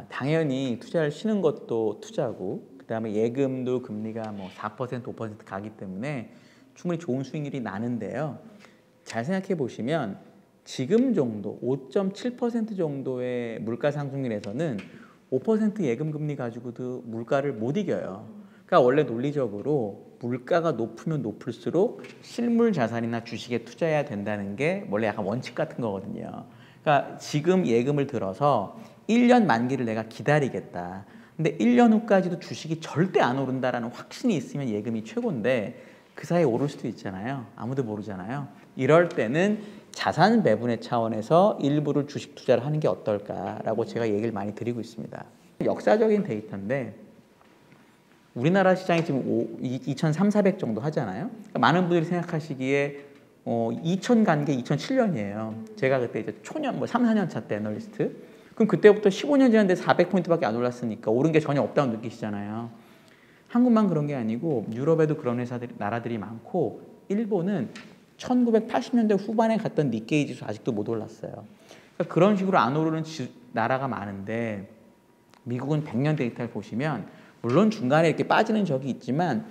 당연히 투자를 쉬는 것도 투자고, 그 다음에 예금도 금리가 뭐 4%, 5% 가기 때문에 충분히 좋은 수익률이 나는데요. 잘 생각해 보시면 지금 정도 5.7% 정도의 물가 상승률에서는 5% 예금 금리 가지고도 물가를 못 이겨요. 그러니까 원래 논리적으로 물가가 높으면 높을수록 실물 자산이나 주식에 투자해야 된다는 게 원래 약간 원칙 같은 거거든요. 그러니까 지금 예금을 들어서 1년 만기를 내가 기다리겠다. 근데 1년 후까지도 주식이 절대 안 오른다라는 확신이 있으면 예금이 최고인데 그 사이에 오를 수도 있잖아요. 아무도 모르잖아요. 이럴 때는 자산 배분의 차원에서 일부를 주식 투자를 하는 게 어떨까라고 제가 얘기를 많이 드리고 있습니다. 역사적인 데이터인데 우리나라 시장이 지금 2,300, 400 정도 하잖아요. 그러니까 많은 분들이 생각하시기에 2000 간 게 2007년이에요. 제가 그때 이제 초년, 3, 4년 차 때 애널리스트. 그럼 그때부터 15년 지났는데 400포인트밖에 안 올랐으니까 오른 게 전혀 없다고 느끼시잖아요. 한국만 그런 게 아니고 유럽에도 그런 나라들이 많고 일본은 1980년대 후반에 갔던 니케이 지수 아직도 못 올랐어요. 그러니까 그런 식으로 안 오르는 나라가 많은데 미국은 100년 데이터를 보시면 물론 중간에 이렇게 빠지는 적이 있지만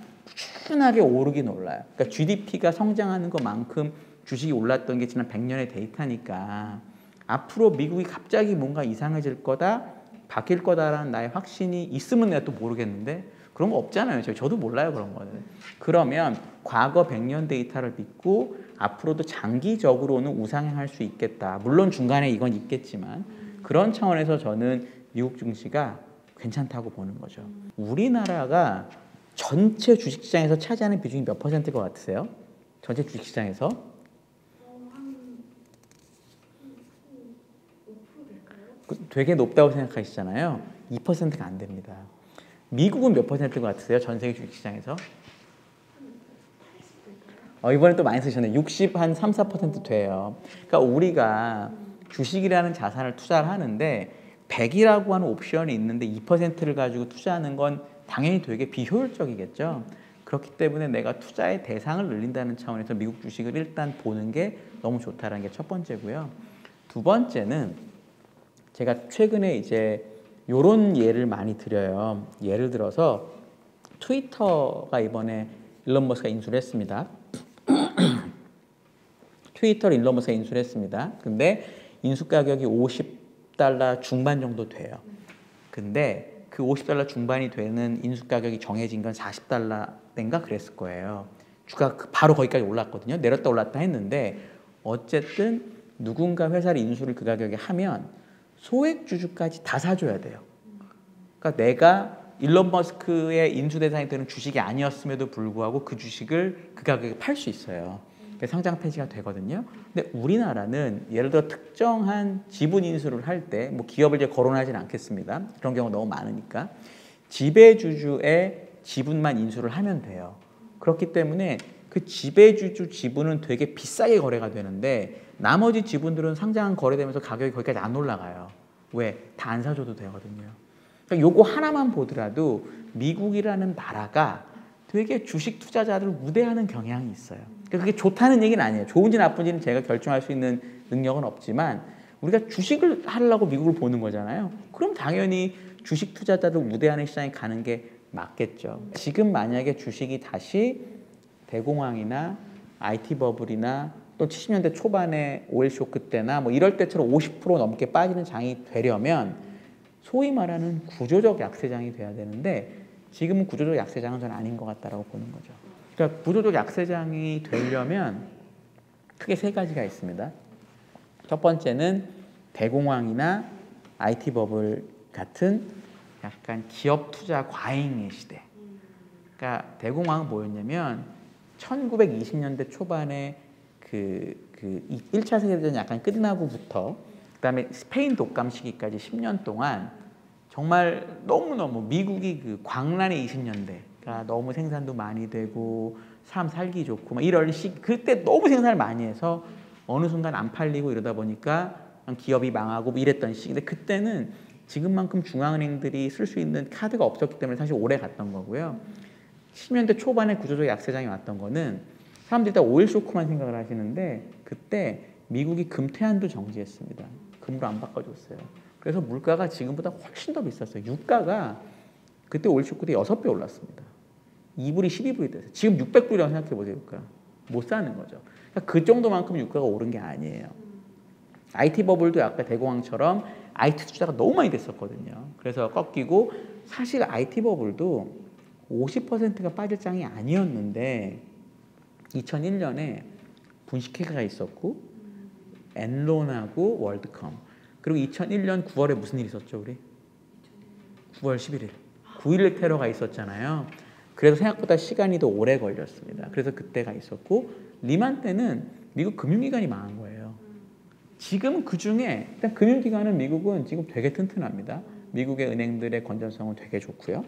꾸준하게 오르긴 올라요. 그러니까 GDP가 성장하는 것만큼 주식이 올랐던 게 지난 100년의 데이터니까 앞으로 미국이 갑자기 뭔가 이상해질 거다, 바뀔 거다라는 나의 확신이 있으면 내가 또 모르겠는데 그런 거 없잖아요. 저도 몰라요, 그런 거는. 그러면 과거 100년 데이터를 믿고 앞으로도 장기적으로는 우상향할 수 있겠다. 물론 중간에 이건 있겠지만 그런 차원에서 저는 미국 증시가 괜찮다고 보는 거죠. 우리나라가 전체 주식시장에서 차지하는 비중이 몇 %일 것 같으세요? 전체 주식시장에서? 되게 높다고 생각하시잖아요. 2%가 안 됩니다. 미국은 몇 %일 것 같으세요? 전 세계 주식시장에서? 이번에 또 많이 쓰셨네. 60, 한 3, 4% 돼요. 그러니까 우리가 주식이라는 자산을 투자를 하는데 100이라고 하는 옵션이 있는데 2%를 가지고 투자하는 건 당연히 되게 비효율적이겠죠. 그렇기 때문에 내가 투자의 대상을 늘린다는 차원에서 미국 주식을 일단 보는 게 너무 좋다는 게 첫 번째고요. 두 번째는 제가 최근에 이제 요런 예를 많이 드려요. 예를 들어서 트위터가 이번에 일론 머스크가 인수를 했습니다. 트위터를 일론 머스크가 인수를 했습니다. 근데 인수 가격이 $50 중반 정도 돼요. 근데 그 $50 중반이 되는 인수 가격이 정해진 건 $40인가 그랬을 거예요. 주가 바로 거기까지 올랐거든요. 내렸다 올랐다 했는데 어쨌든 누군가 회사를 인수를 그 가격에 하면 소액주주까지 다 사줘야 돼요. 그러니까 내가 일론 머스크의 인수 대상이 되는 주식이 아니었음에도 불구하고 그 주식을 그 가격에 팔 수 있어요. 상장 폐지가 되거든요. 근데 우리나라는 예를 들어 특정한 지분 인수를 할 때 뭐 기업을 이제 거론하지는 않겠습니다. 그런 경우가 너무 많으니까 지배주주의 지분만 인수를 하면 돼요. 그렇기 때문에 그 지배주주 지분은 되게 비싸게 거래가 되는데 나머지 지분들은 상장 거래되면서 가격이 거기까지 안 올라가요. 왜? 다 안 사줘도 되거든요. 그러니까 요거 하나만 보더라도 미국이라는 나라가 되게 주식 투자자를 우대하는 경향이 있어요. 그러니까 그게 좋다는 얘기는 아니에요. 좋은지 나쁜지는 제가 결정할 수 있는 능력은 없지만 우리가 주식을 하려고 미국을 보는 거잖아요. 그럼 당연히 주식 투자자를 우대하는 시장에 가는 게 맞겠죠. 지금 만약에 주식이 다시 대공황이나 IT 버블이나 또 70년대 초반에 오일 쇼크 때나 뭐 이럴 때처럼 50% 넘게 빠지는 장이 되려면 소위 말하는 구조적 약세장이 돼야 되는데 지금은 구조적 약세장은 저는 아닌 것 같다라고 보는 거죠. 그러니까 구조적 약세장이 되려면 크게 세 가지가 있습니다. 첫 번째는 대공황이나 IT 버블 같은 약간 기업 투자 과잉의 시대. 그러니까 대공황은 뭐였냐면 1920년대 초반에 그 1차 세계대전 약간 끝나고부터 그다음에 스페인 독감 시기까지 10년 동안 정말 너무너무 미국이 그 광란의 20년대가 너무 생산도 많이 되고 사람 살기 좋고 막 이런 그때 너무 생산을 많이 해서 어느 순간 안 팔리고 이러다 보니까 기업이 망하고 뭐 이랬던 시기인데 그때는 지금만큼 중앙은행들이 쓸 수 있는 카드가 없었기 때문에 사실 오래 갔던 거고요. 70년대 초반에 구조적 약세장이 왔던 거는 사람들이 다 오일 쇼크만 생각을 하시는데 그때 미국이 금태한도 정지했습니다. 금으로 안 바꿔줬어요. 그래서 물가가 지금보다 훨씬 더 비쌌어요. 유가가 그때 오일 쇼크 때 6배 올랐습니다. 2불이 12불이 됐어요. 지금 600불이라고 생각해 보세요. 유가. 못 사는 거죠. 그러니까 그 정도만큼 유가가 오른 게 아니에요. IT 버블도 아까 대공황처럼 IT 투자가 너무 많이 됐었거든요. 그래서 꺾이고 사실 IT 버블도 50%가 빠질 장이 아니었는데 2001년에 분식회계가 있었고 엔론하고 월드컴 그리고 2001년 9월에 무슨 일이 있었죠 우리? 9월 11일 9.11 테러가 있었잖아요. 그래서 생각보다 시간이 더 오래 걸렸습니다. 그래서 그때가 있었고 리만 때는 미국 금융기관이 망한 거예요. 지금 그중에 일단 금융기관은 미국은 지금 되게 튼튼합니다. 미국의 은행들의 건전성은 되게 좋고요.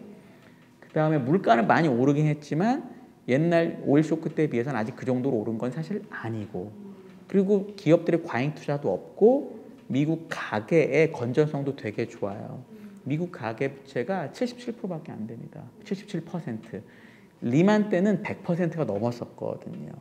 그 다음에 물가는 많이 오르긴 했지만 옛날 오일 쇼크 때에 비해서는 아직 그 정도로 오른 건 사실 아니고 그리고 기업들의 과잉 투자도 없고 미국 가계의 건전성도 되게 좋아요. 미국 가계 부채가 77%밖에 안 됩니다. 77%. 리만 때는 100%가 넘었었거든요.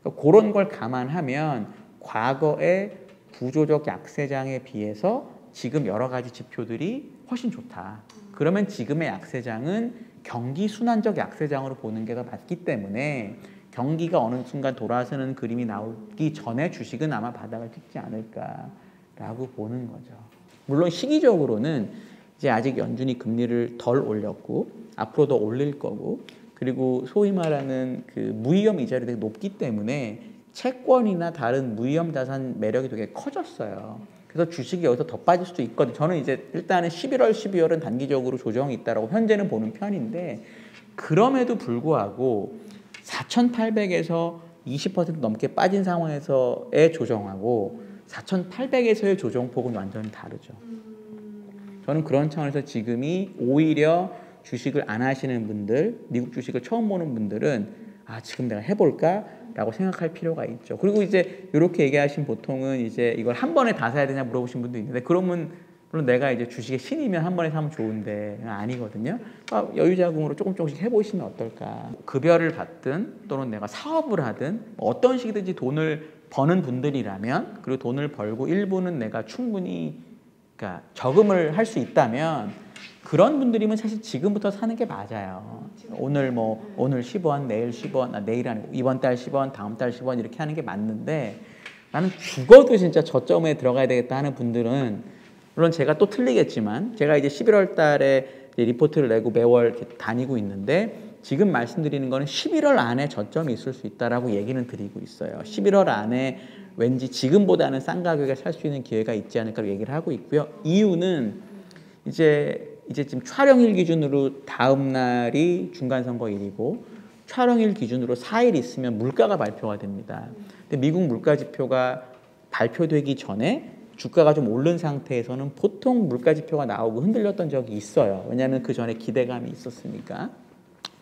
그러니까 그런 걸 감안하면 과거의 구조적 약세장에 비해서 지금 여러 가지 지표들이 훨씬 좋다. 그러면 지금의 약세장은 경기 순환적 약세장으로 보는 게 더 맞기 때문에 경기가 어느 순간 돌아서는 그림이 나오기 전에 주식은 아마 바닥을 찍지 않을까라고 보는 거죠. 물론 시기적으로는 이제 아직 연준이 금리를 덜 올렸고 앞으로 더 올릴 거고 그리고 소위 말하는 그 무위험 이자율이 되게 높기 때문에 채권이나 다른 무위험 자산 매력이 되게 커졌어요. 그래서 주식이 여기서 더 빠질 수도 있거든요. 저는 이제 일단은 11월, 12월은 단기적으로 조정이 있다라고 현재는 보는 편인데 그럼에도 불구하고 4,800에서 20% 넘게 빠진 상황에서의 조정하고 4,800에서의 조정폭은 완전히 다르죠. 저는 그런 차원에서 지금이 오히려 주식을 안 하시는 분들, 미국 주식을 처음 보는 분들은 아 지금 내가 해볼까라고 생각할 필요가 있죠. 그리고 이제 이렇게 얘기하신 보통은 이제 이걸 한 번에 다 사야 되냐 물어보신 분도 있는데 그러면 물론 내가 이제 주식의 신이면 한 번에 사면 좋은데 아니거든요. 여유자금으로 조금씩 해보시면 어떨까. 급여를 받든 또는 내가 사업을 하든 어떤 식이든지 돈을 버는 분들이라면 그리고 돈을 벌고 일부는 내가 충분히 그러니까 저금을 할 수 있다면 그런 분들이면 사실 지금부터 사는 게 맞아요. 오늘 오늘 10원, 내일 10원, 내일 아니고 이번 달 10원, 다음 달 10원 이렇게 하는 게 맞는데 나는 죽어도 진짜 저점에 들어가야 되겠다 하는 분들은 물론 제가 또 틀리겠지만 제가 이제 11월 달에 이제 리포트를 내고 매월 이렇게 다니고 있는데 지금 말씀드리는 거는 11월 안에 저점이 있을 수 있다라고 얘기는 드리고 있어요. 11월 안에 왠지 지금보다는 싼 가격에 살 수 있는 기회가 있지 않을까 얘기를 하고 있고요. 이유는 이제 지금 촬영일 기준으로 다음 날이 중간선거일이고 촬영일 기준으로 4일 있으면 물가가 발표가 됩니다. 근데 미국 물가 지표가 발표되기 전에 주가가 좀 오른 상태에서는 보통 물가 지표가 나오고 흔들렸던 적이 있어요. 왜냐하면 그 전에 기대감이 있었으니까.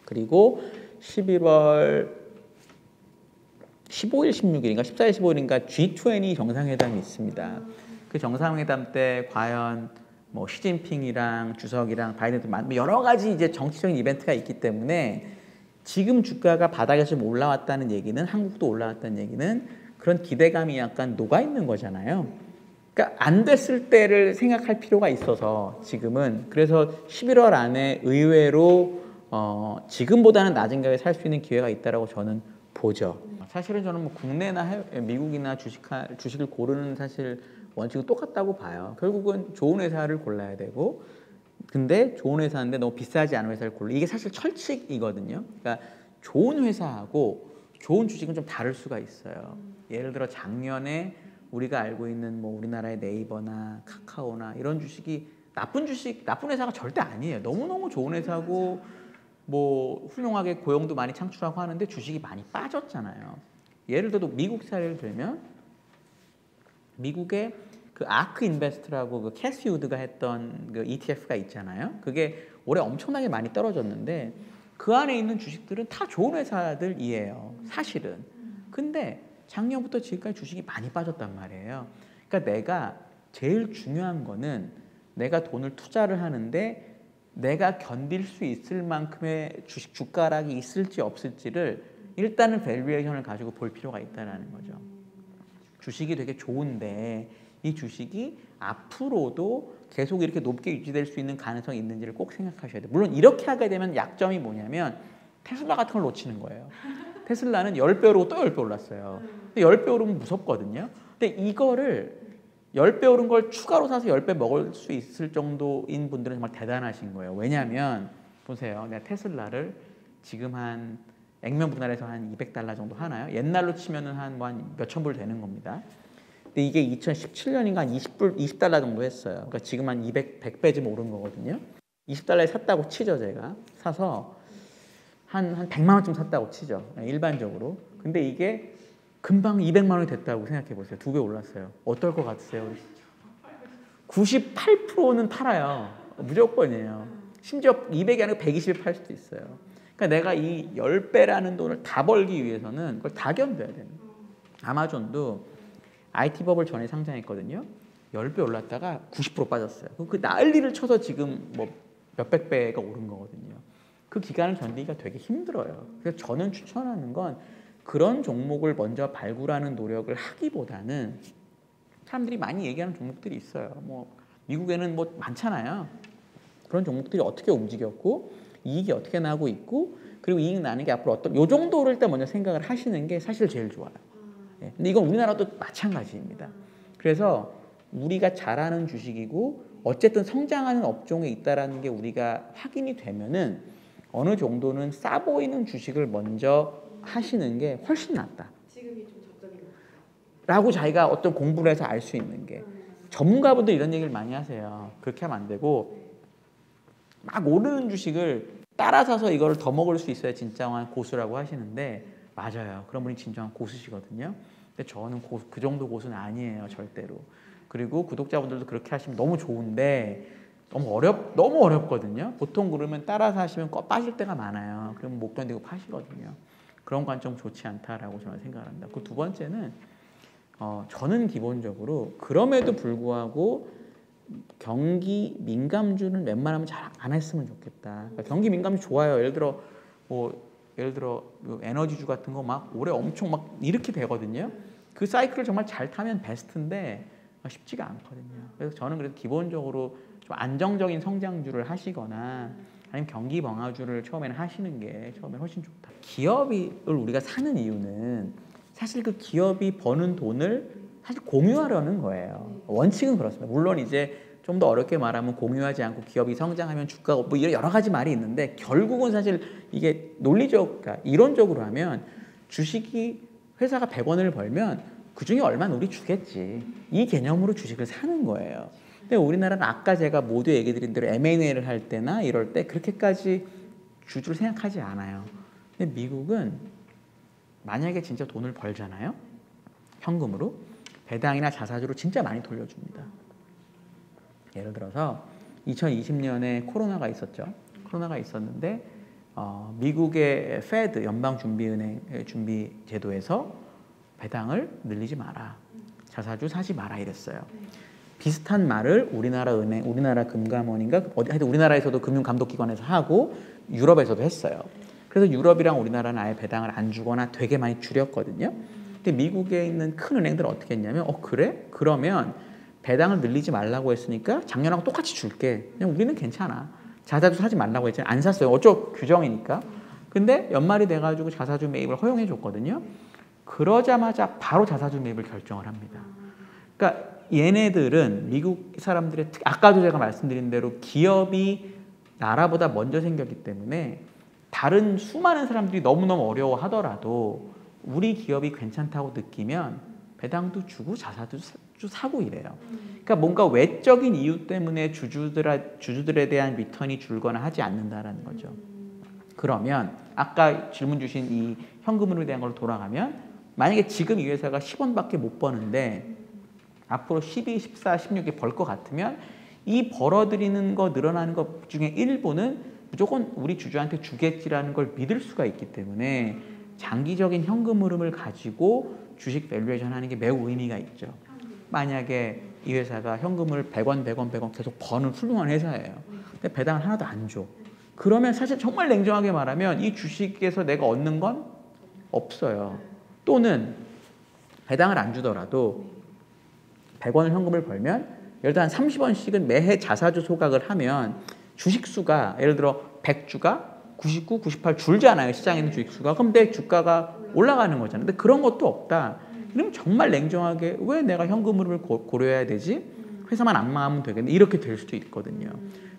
그리고 11월 15일, 16일인가 14일, 15일인가 G20 정상회담이 있습니다. 그 정상회담 때 과연 뭐 시진핑이랑 주석이랑 바이든도 여러 가지 이제 정치적인 이벤트가 있기 때문에 지금 주가가 바닥에서 좀 올라왔다는 얘기는 한국도 올라왔다는 얘기는 그런 기대감이 약간 녹아 있는 거잖아요. 그러니까 안 됐을 때를 생각할 필요가 있어서 지금은 그래서 11월 안에 의외로 지금보다는 낮은 가격에 살 수 있는 기회가 있다라고 저는 보죠. 사실은 저는 뭐 국내나 미국이나 주식을 고르는 사실 원칙은 똑같다고 봐요. 결국은 좋은 회사를 골라야 되고 근데 좋은 회사인데 너무 비싸지 않은 회사를 골라 이게 사실 철칙이거든요. 그러니까 좋은 회사하고 좋은 주식은 좀 다를 수가 있어요. 예를 들어 작년에 우리가 알고 있는 뭐 우리나라의 네이버나 카카오나 이런 주식이 나쁜 회사가 절대 아니에요. 너무너무 좋은 회사고 뭐 훌륭하게 고용도 많이 창출하고 하는데 주식이 많이 빠졌잖아요. 예를 들어 미국 사례를 들면 미국의 그 아크 인베스트라고 그 캐시 우드가 했던 그 ETF가 있잖아요. 그게 올해 엄청나게 많이 떨어졌는데 그 안에 있는 주식들은 다 좋은 회사들이에요. 사실은. 근데 작년부터 지금까지 주식이 많이 빠졌단 말이에요. 그러니까 내가 제일 중요한 거는 내가 돈을 투자를 하는데 내가 견딜 수 있을 만큼의 주식 주가락이 있을지 없을지를 일단은 밸류에이션을 가지고 볼 필요가 있다는 거죠. 주식이 되게 좋은데 이 주식이 앞으로도 계속 이렇게 높게 유지될 수 있는 가능성이 있는지를 꼭 생각하셔야 돼요. 물론 이렇게 하게 되면 약점이 뭐냐면 테슬라 같은 걸 놓치는 거예요. 테슬라는 10배 오르고 또 10배 올랐어요. 근데 10배 오르면 무섭거든요. 근데 이거를 10배 오른 걸 추가로 사서 10배 먹을 수 있을 정도인 분들은 정말 대단하신 거예요. 왜냐하면 보세요. 내가 테슬라를 지금 한 액면 분할해서 한 $200 정도 하나요? 옛날로 치면은 한 몇천 불 되는 겁니다. 근데 이게 2017년인가 한 20달러 정도 했어요. 그러니까 지금 한 100배쯤 오른 거거든요. 20달러에 샀다고 치죠, 제가. 사서 한 100만 원쯤 샀다고 치죠. 일반적으로. 근데 이게 금방 200만 원이 됐다고 생각해 보세요. 2배 올랐어요. 어떨 것 같으세요? 98%는 팔아요. 무조건이에요. 심지어 200이 아니고 120에 팔 수도 있어요. 그러니까 내가 이 10배라는 돈을 다 벌기 위해서는 그걸 다 견뎌야 되는 거예요. 아마존도 IT 버블 전에 상장했거든요. 10배 올랐다가 90% 빠졌어요. 그 난리를 쳐서 지금 뭐 몇백 배가 오른 거거든요. 그 기간을 견디기가 되게 힘들어요. 그래서 저는 추천하는 건 그런 종목을 먼저 발굴하는 노력을 하기보다는 사람들이 많이 얘기하는 종목들이 있어요. 뭐 미국에는 뭐 많잖아요. 그런 종목들이 어떻게 움직였고 이익이 어떻게 나고 있고 그리고 이익 나는 게 앞으로 어떤 요 정도를 일단 먼저 생각을 하시는 게 사실 제일 좋아요. 예. 근데 이건 우리나라도 마찬가지입니다. 그래서 우리가 잘하는 주식이고 어쨌든 성장하는 업종에 있다라는 게 우리가 확인이 되면은 어느 정도는 싸 보이는 주식을 먼저 하시는 게 훨씬 낫다. 지금이 좀 적정인 것 같아요. 라고 자기가 어떤 공부를 해서 알 수 있는 게 전문가분들 이런 얘기를 많이 하세요. 그렇게 하면 안 되고 막 오르는 주식을 따라 사서 이거를 더 먹을 수 있어야 진정한 고수라고 하시는데 맞아요. 그런 분이 진정한 고수시거든요. 근데 저는 그 정도 고수는 아니에요. 절대로. 그리고 구독자분들도 그렇게 하시면 너무 좋은데 너무 어렵거든요. 보통 그러면 따라서 하시면 빠질 때가 많아요. 그러면 못 견디고 파시거든요. 그런 관점 좋지 않다라고 저는 생각합니다. 그 두 번째는 저는 기본적으로 그럼에도 불구하고 경기 민감주는 웬만하면 잘 안 했으면 좋겠다. 그러니까 경기 민감주 좋아요. 예를 들어 에너지주 같은 거 막 올해 엄청 막 이렇게 되거든요. 그 사이클을 정말 잘 타면 베스트인데 쉽지가 않거든요. 그래서 저는 그래도 기본적으로 좀 안정적인 성장주를 하시거나 아니면 경기 방어주를 처음에는 하시는 게 처음에 훨씬 좋다. 기업을 우리가 사는 이유는 사실 그 기업이 버는 돈을 사실 공유하려는 거예요. 원칙은 그렇습니다. 물론 이제 좀 더 어렵게 말하면 공유하지 않고 기업이 성장하면 주가가 뭐 여러 가지 말이 있는데 결국은 사실 이게 논리적, 그러니까 이론적으로 하면 주식이 회사가 100원을 벌면 그중에 얼마는 우리 주겠지. 이 개념으로 주식을 사는 거예요. 근데 우리나라는 아까 제가 모두 얘기 드린 대로 M&A를 할 때나 이럴 때 그렇게까지 주주를 생각하지 않아요. 근데 미국은 만약에 진짜 돈을 벌잖아요. 현금으로. 배당이나 자사주로 진짜 많이 돌려줍니다. 예를 들어서 2020년에 코로나가 있었죠. 코로나가 있었는데 미국의 페드 연방준비은행 준비제도에서 배당을 늘리지 마라. 자사주 사지 마라 이랬어요. 비슷한 말을 우리나라 은행, 우리나라 금감원인가 하여튼 우리나라에서도 금융감독기관에서 하고 유럽에서도 했어요. 그래서 유럽이랑 우리나라는 아예 배당을 안 주거나 되게 많이 줄였거든요. 근데 미국에 있는 큰 은행들은 어떻게 했냐면 그래? 그러면 배당을 늘리지 말라고 했으니까 작년하고 똑같이 줄게. 그냥 우리는 괜찮아. 자사주 사지 말라고 했잖아요. 안 샀어요. 어쩌 규정이니까. 근데 연말이 돼가지고 자사주 매입을 허용해 줬거든요. 그러자마자 바로 자사주 매입을 결정을 합니다. 그러니까 얘네들은 미국 사람들의 아까도 제가 말씀드린 대로 기업이 나라보다 먼저 생겼기 때문에 다른 수많은 사람들이 너무너무 어려워하더라도 우리 기업이 괜찮다고 느끼면 배당도 주고 자사도 사고 이래요. 그러니까 뭔가 외적인 이유 때문에 주주들에 대한 리턴이 줄거나 하지 않는다라는 거죠. 그러면 아까 질문 주신 이 현금으로 대한 걸로 돌아가면 만약에 지금 이 회사가 10원밖에 못 버는데 앞으로 12, 14, 16에 벌 것 같으면 이 벌어들이는 거 늘어나는 것 중에 일부는 무조건 우리 주주한테 주겠지라는 걸 믿을 수가 있기 때문에 장기적인 현금 흐름을 가지고 주식 밸류에이션 하는 게 매우 의미가 있죠. 만약에 이 회사가 현금을 100원 계속 버는 훌륭한 회사예요. 근데 배당을 하나도 안 줘. 그러면 사실 정말 냉정하게 말하면 이 주식에서 내가 얻는 건 없어요. 또는 배당을 안 주더라도 100원을 현금을 벌면 예를 들어 한 30원씩은 매해 자사주 소각을 하면 주식수가 예를 들어 100주가 99, 98 줄잖아요. 시장에 있는 주식수가. 그럼 내 주가가 올라가는 거잖아요. 근데 그런 것도 없다. 그럼 정말 냉정하게 왜 내가 현금 흐름을 고려해야 되지? 회사만 안 망하면 되겠네. 이렇게 될 수도 있거든요.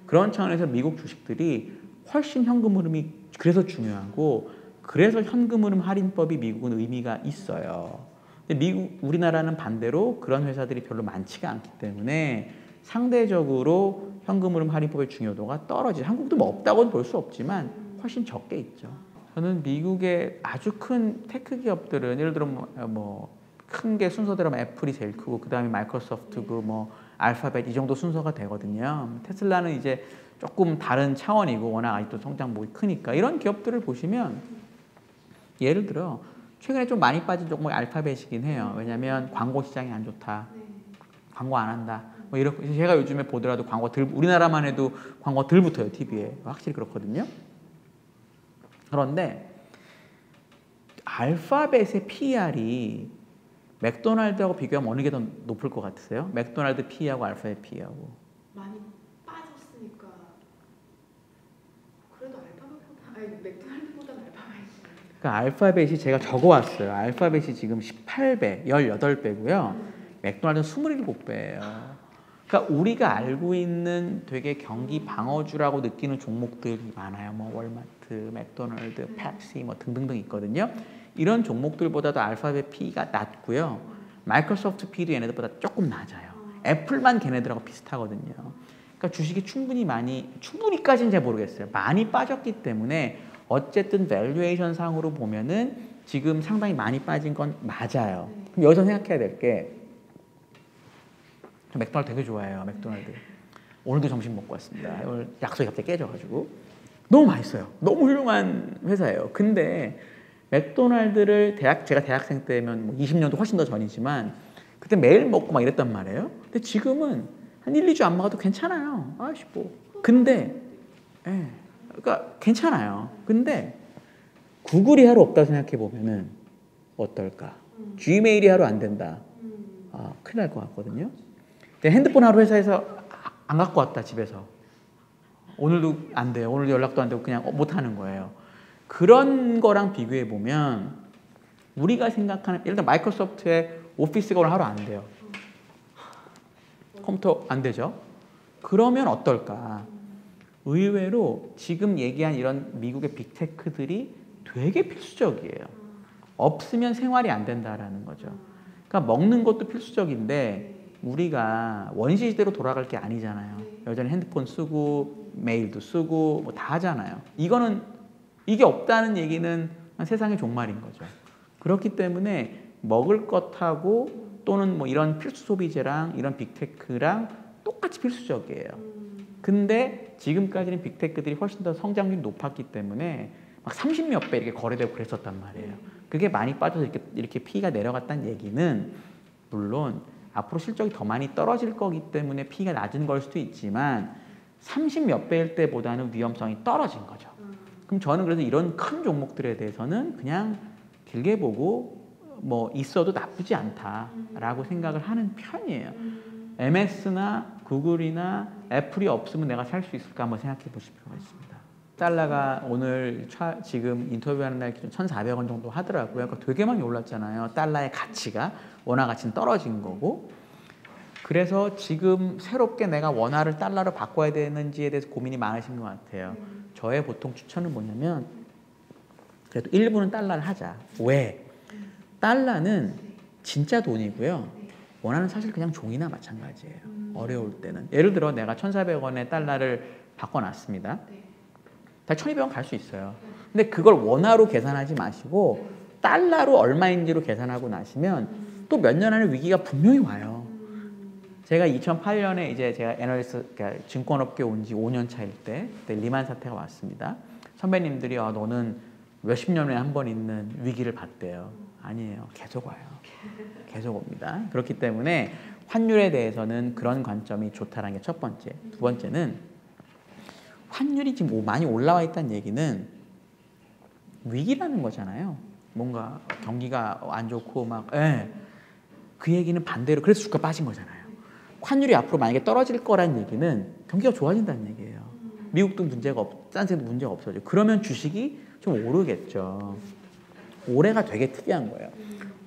그런 차원에서 미국 주식들이 훨씬 현금 흐름이 그래서 중요하고 그래서 현금 흐름 할인법이 미국은 의미가 있어요. 근데 우리나라는 반대로 그런 회사들이 별로 많지가 않기 때문에 상대적으로 현금 흐름 할인법의 중요도가 떨어지죠. 한국도 뭐 없다고는 볼 수 없지만 훨씬 적게 있죠. 저는 미국의 아주 큰 테크 기업들은 예를 들어 큰 게 순서대로 애플이 제일 크고 그 다음에 마이크로소프트고 뭐 알파벳 이 정도 순서가 되거든요. 테슬라는 이제 조금 다른 차원이고 워낙 아직도 성장폭이 크니까 이런 기업들을 보시면 예를 들어 최근에 좀 많이 빠진 종목이 알파벳이긴 해요. 왜냐하면 광고 시장이 안 좋다. 광고 안 한다. 뭐 이렇게 제가 요즘에 보더라도 우리나라만 해도 광고 덜 붙어요. TV에. 확실히 그렇거든요. 그런데 알파벳의 PER이 맥도날드하고 비교하면 어느 게 더 높을 것 같으세요? 맥도날드 PE하고 알파벳 PE하고. 많이 빠졌으니까 그래도 맥도날드보다는 알파벳이. 그러니까 알파벳이 제가 적어왔어요. 알파벳이 지금 18배, 18배고요. 맥도날드는 27배예요. 그러니까 우리가 알고 있는 되게 경기 방어주라고 느끼는 종목들이 많아요. 뭐 월마트, 맥도날드, 펩시 뭐 등등등 있거든요. 이런 종목들보다도 알파벳 P가 낮고요. 마이크로소프트 P도 얘네들보다 조금 낮아요. 애플만 걔네들하고 비슷하거든요. 그러니까 주식이 충분히까지는 잘 모르겠어요. 많이 빠졌기 때문에 어쨌든 밸류에이션 상으로 보면은 지금 상당히 많이 빠진 건 맞아요. 그럼 여기서 생각해야 될 게 맥도날드 되게 좋아해요. 맥도날드. 오늘도 점심 먹고 왔습니다. 오늘 약속이 갑자기 깨져가지고 너무 맛있어요. 너무 훌륭한 회사예요. 근데 맥도날드를 제가 대학생 때면 뭐 20년도 훨씬 더 전이지만 그때 매일 먹고 막 이랬단 말이에요. 근데 지금은 한 1, 2주 안 먹어도 괜찮아요. 아이씨 뭐. 근데 그러니까 괜찮아요. 근데 구글이 하루 없다고 생각해 보면은 어떨까? 지메일이 하루 안 된다. 큰일 날 것 같거든요. 핸드폰 하루 회사에서 안 갖고 왔다 집에서. 오늘도 안 돼요. 오늘도 연락도 안 되고 그냥 못 하는 거예요. 그런 거랑 비교해 보면 우리가 생각하는 예를 들어 마이크로소프트의 오피스가 오늘 하루 안 돼요. 컴퓨터 안 되죠. 그러면 어떨까? 의외로 지금 얘기한 이런 미국의 빅테크들이 되게 필수적이에요. 없으면 생활이 안 된다라는 거죠. 그러니까 먹는 것도 필수적인데 우리가 원시시대로 돌아갈 게 아니잖아요. 여전히 핸드폰 쓰고 메일도 쓰고 뭐 다 하잖아요. 이게 없다는 얘기는 세상의 종말인 거죠. 그렇기 때문에 먹을 것하고 또는 뭐 이런 필수 소비재랑 이런 빅테크랑 똑같이 필수적이에요. 근데 지금까지는 빅테크들이 훨씬 더 성장률이 높았기 때문에 막 30몇 배 이렇게 거래되고 그랬었단 말이에요. 그게 많이 빠져서 이렇게 P가 내려갔다는 얘기는 물론 앞으로 실적이 더 많이 떨어질 거기 때문에 P가 낮은 걸 수도 있지만 30몇 배일 때보다는 위험성이 떨어진 거죠. 그럼 저는 그래서 이런 큰 종목들에 대해서는 그냥 길게 보고 뭐 있어도 나쁘지 않다라고 생각을 하는 편이에요. MS나 구글이나 애플이 없으면 내가 살 수 있을까 한번 생각해 보실 필요가 있습니다. 달러가 오늘 지금 인터뷰하는 날 기준 1,400원 정도 하더라고요. 그러니까 되게 많이 올랐잖아요. 달러의 가치가 원화 가치는 떨어진 거고. 그래서 지금 새롭게 내가 원화를 달러로 바꿔야 되는지에 대해서 고민이 많으신 것 같아요. 저의 보통 추천은 뭐냐면 그래도 일부는 달러를 하자. 왜? 달러는 진짜 돈이고요. 원화는 사실 그냥 종이나 마찬가지예요. 어려울 때는. 예를 들어 내가 1,400원에 달러를 바꿔놨습니다. 다 1,200원 갈 수 있어요. 근데 그걸 원화로 계산하지 마시고 달러로 얼마인지로 계산하고 나시면 또 몇 년 안에 위기가 분명히 와요. 제가 2008년에 이제 제가 애널리스트, 그러니까 증권업계 온 지 5년 차일 때, 그때 리만 사태가 왔습니다. 선배님들이 너는 몇십 년에 한 번 있는 위기를 봤대요. 아니에요. 계속 와요. 계속 옵니다. 그렇기 때문에 환율에 대해서는 그런 관점이 좋다는 게 첫 번째. 두 번째는 환율이 지금 많이 올라와 있다는 얘기는 위기라는 거잖아요. 뭔가 경기가 안 좋고 막 그 얘기는 반대로 그래서 주가 빠진 거잖아요. 환율이 앞으로 만약에 떨어질 거란 얘기는 경기가 좋아진다는 얘기예요. 미국도 문제가 딴 데도 문제가 없어져. 그러면 주식이 좀 오르겠죠. 올해가 되게 특이한 거예요.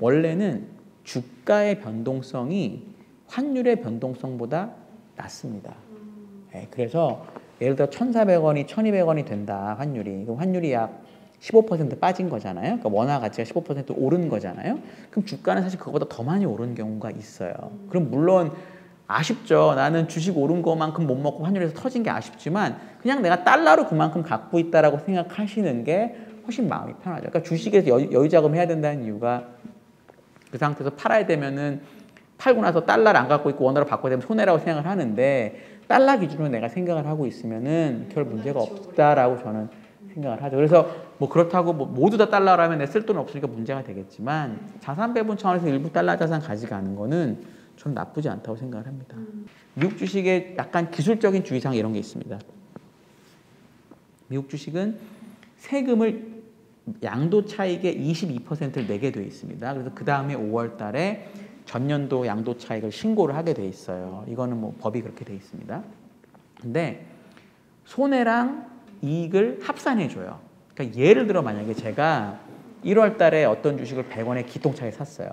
원래는 주가의 변동성이 환율의 변동성보다 낮습니다. 그래서 예를 들어 1,400원이 1,200원이 된다 환율이. 그럼 환율이 약 15% 빠진 거잖아요. 그러니까 원화 가치가 15% 오른 거잖아요. 그럼 주가는 사실 그거보다 더 많이 오른 경우가 있어요. 그럼 물론 아쉽죠. 나는 주식 오른 것만큼 못 먹고 환율에서 터진 게 아쉽지만 그냥 내가 달러로 그만큼 갖고 있다라고 생각하시는 게 훨씬 마음이 편하죠. 그러니까 주식에서 여유 자금해야 된다는 이유가 그 상태에서 팔아야 되면은 팔고 나서 달러를 안 갖고 있고 원화로 바꿔야 되면 손해라고 생각을 하는데 달러 기준으로 내가 생각을 하고 있으면은 별 문제가 없다라고 저는 생각을 하죠. 그래서 뭐 그렇다고 뭐 모두 다 달러라면 내 쓸 돈 없으니까 문제가 되겠지만 자산 배분 차원에서 일부 달러 자산 가져가는 거는 저는 나쁘지 않다고 생각을 합니다. 미국 주식에 약간 기술적인 주의사항 이런 게 있습니다. 미국 주식은 세금을 양도 차익의 22%를 내게 돼 있습니다. 그래서 그 다음에 5월 달에 전년도 양도 차익을 신고를 하게 돼 있어요. 이거는 뭐 법이 그렇게 돼 있습니다. 근데 손해랑 이익을 합산해 줘요. 그러니까 예를 들어 만약에 제가 1월 달에 어떤 주식을 100원에 기통차게 샀어요.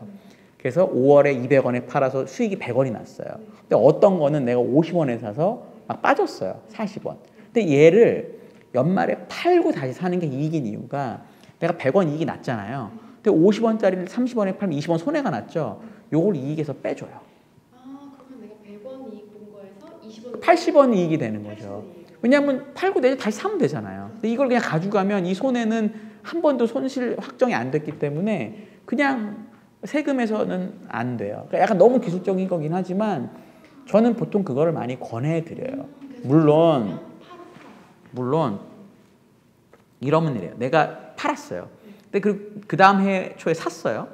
그래서 5월에 200원에 팔아서 수익이 100원이 났어요. 근데 어떤 거는 내가 50원에 사서 막 빠졌어요. 40원. 근데 얘를 연말에 팔고 다시 사는 게 이익인 이유가 내가 100원 이익이 났잖아요. 근데 50원짜리를 30원에 팔면 20원 손해가 났죠. 요걸 이익에서 빼줘요. 그러면 내가 100원 이익 본 거에서 20원 80원 이익이 되는 거죠. 왜냐하면 팔고 내일 다시 사면 되잖아요. 근데 이걸 그냥 가져가면 이 손해는 한 번도 손실 확정이 안 됐기 때문에 그냥 세금에서는 안 돼요. 그러니까 약간 너무 기술적인 거긴 하지만 저는 보통 그거를 많이 권해드려요. 물론 이러면 이래요. 내가 팔았어요. 근데 그 다음 해 초에 샀어요.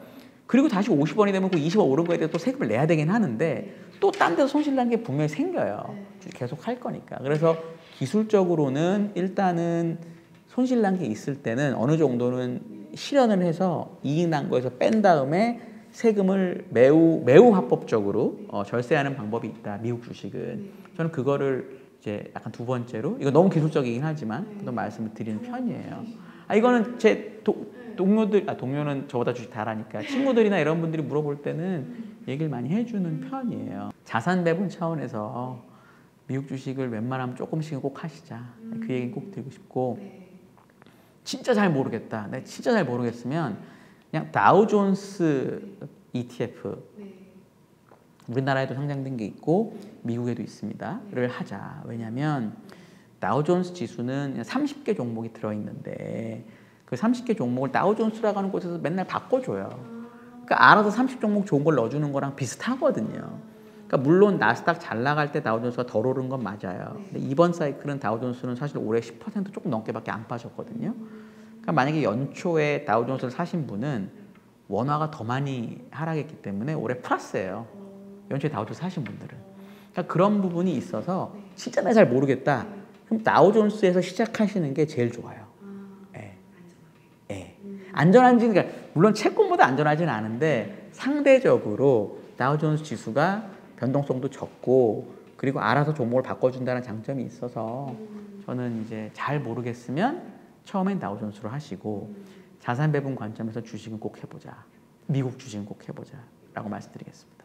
그리고 다시 50원이 되면 그 20원 오른 거에 대해서 또 세금을 내야 되긴 하는데 또 딴 데서 손실 난 게 분명히 생겨요. 계속 할 거니까. 그래서 기술적으로는 일단은 손실 난 게 있을 때는 어느 정도는 실현을 해서 이익 난 거에서 뺀 다음에 세금을 매우 합법적으로 절세하는 방법이 있다. 미국 주식은. 저는 그거를 이제 약간 두 번째로 이거 너무 기술적이긴 하지만 또 말씀을 드리는 편이에요. 이거는 제 동료는 저보다 주식 다 하니까 친구들이나 이런 분들이 물어볼 때는 얘기를 많이 해주는 편이에요. 자산 배분 차원에서 미국 주식을 웬만하면 조금씩은 꼭 하시자. 그 얘기 꼭 드리고 싶고 진짜 잘 모르겠다. 내가 진짜 잘 모르겠으면 그냥 다우존스 ETF 우리나라에도 상장된 게 있고 미국에도 있습니다.를 하자. 왜냐하면 다우존스 지수는 30개 종목이 들어있는데 그 30개 종목을 다우존스라고 하는 곳에서 맨날 바꿔줘요. 그러니까 알아서 30종목 좋은 걸 넣어주는 거랑 비슷하거든요. 그러니까 물론 나스닥 잘 나갈 때 다우존스가 덜 오른 건 맞아요. 근데 이번 사이클은 다우존스는 사실 올해 10% 조금 넘게밖에 안 빠졌거든요. 그러니까 만약에 연초에 다우존스를 사신 분은 원화가 더 많이 하락했기 때문에 올해 플러스예요. 연초에 다우존스 사신 분들은. 그러니까 그런 부분이 있어서 진짜 내가 잘 모르겠다. 그럼 다우존스에서 시작하시는 게 제일 좋아요. 안전한지는 그러니까 물론 채권보다 안전하지는 않은데 상대적으로 다우존스 지수가 변동성도 적고 그리고 알아서 종목을 바꿔준다는 장점이 있어서 저는 이제 잘 모르겠으면 처음엔 다우존스로 하시고 자산 배분 관점에서 주식은 꼭 해보자. 미국 주식은 꼭 해보자 라고 말씀드리겠습니다.